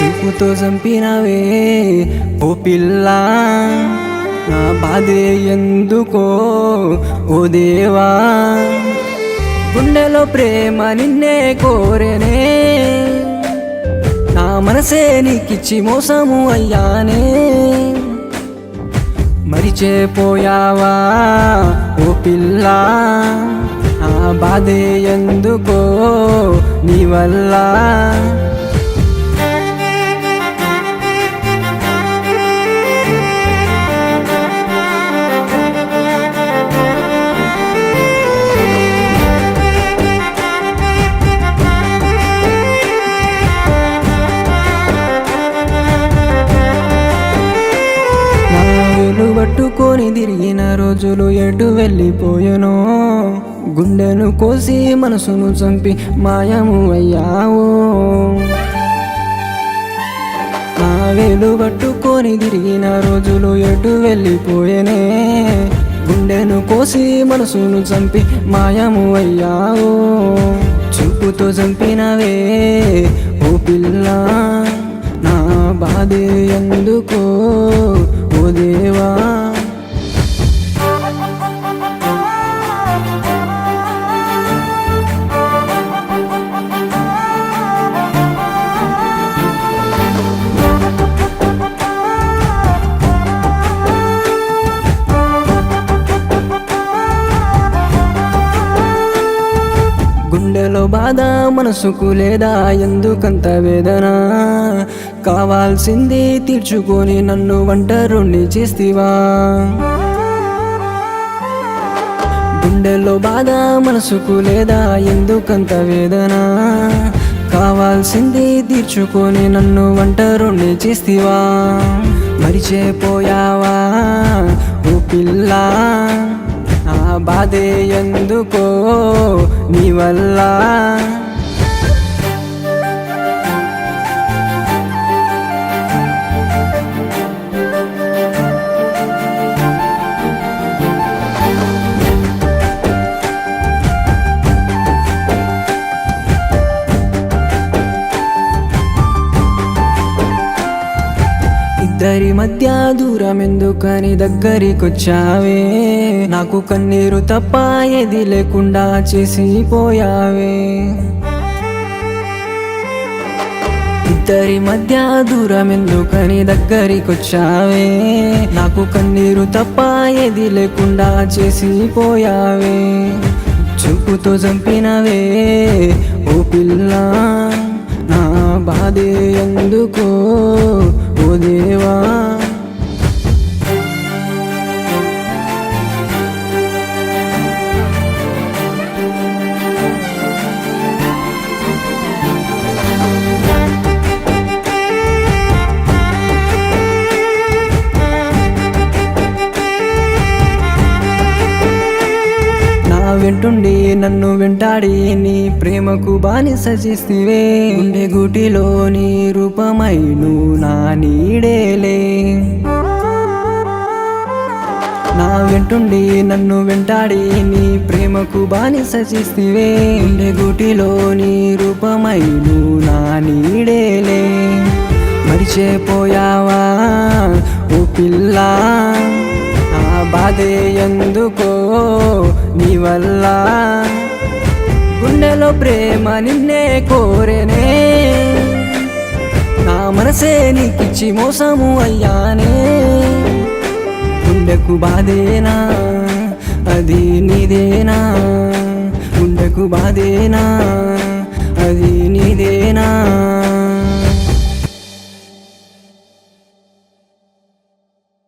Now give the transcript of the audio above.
చూపుతో చంపినవే ఓ పిల్ల నా బాధే ఎందుకో ఓ దేవా గుండెలో ప్రేమ నిన్నే కోరేనే నా మనసే నీకిచ్చి మోసము అయ్యానే మరిచేపోయావా ఓ పిల్ల నా బాధే ఎందుకో నీ వల్ల పట్టుకొని తిరిగిన రోజులు ఎటు వెళ్ళిపోయెనో గుండెను కోసి మనసును చంపి మాయము అయ్యావో నా వేలు పట్టుకొని తిరిగిన రోజులు ఎటు వెళ్ళిపోయేనే గుండెను కోసి మనసును చంపి మాయము అయ్యావో చూపుతో చంపినవే ఓ పిల్ల నా బాధే ఎందుకో ఓ దేవా గుండెలో బాధ మనసుకు లేదా ఎందుకంత వేదన కావాల్సింది తీర్చుకొని నన్ను ఒంటరుణ్ణి చేస్తివా గుండెలో బాధ మనసుకు లేదా ఎందుకంత వేదన కావాల్సింది తీర్చుకొని నన్ను ఒంటరుణ్ణి చేస్తివా మరిచేపోయావా ఓ పిల్ల నా బాధే ఎందుకో నీ వల్ల ఇద్దరి మధ్య దూరం ఎందుకని దగ్గరికొచ్చావే నాకు కన్నీరు తప్ప ఏది లేకుండా చేసిపోయావే ఇద్దరి మధ్య దూరం ఎందుకని దగ్గరికొచ్చావే నాకు కన్నీరు తప్ప ఏది లేకుండా చేసిపోయావే చూపుతో చంపినవే ఓ పిల్ల నా బాధే ఎందుకో ఓ దేవా వెంటుండి నన్ను వెంటాడి నీ ప్రేమకు బానిస చేస్తివే గుండె గూటిలో నీ రూపమై నువ్వు నా నీడేలే నా వెంటుండి నన్ను వెంటాడి నీ ప్రేమకు బానిస చేస్తివే గుండె గూటిలో నీ రూపమై నువ్వు నా నీడేలే మరిచేపోయావా ఓ పిల్ల నా బాధే ఎందుకో నీ వల్ల గుండెలో ప్రేమ నిన్నే కోరేనే నా మనసే నీకిచ్చి మోసము అయ్యానే గుండెకు బాధేనా అది నీదేనా గుండెకు బాధేనా అది నీదేనా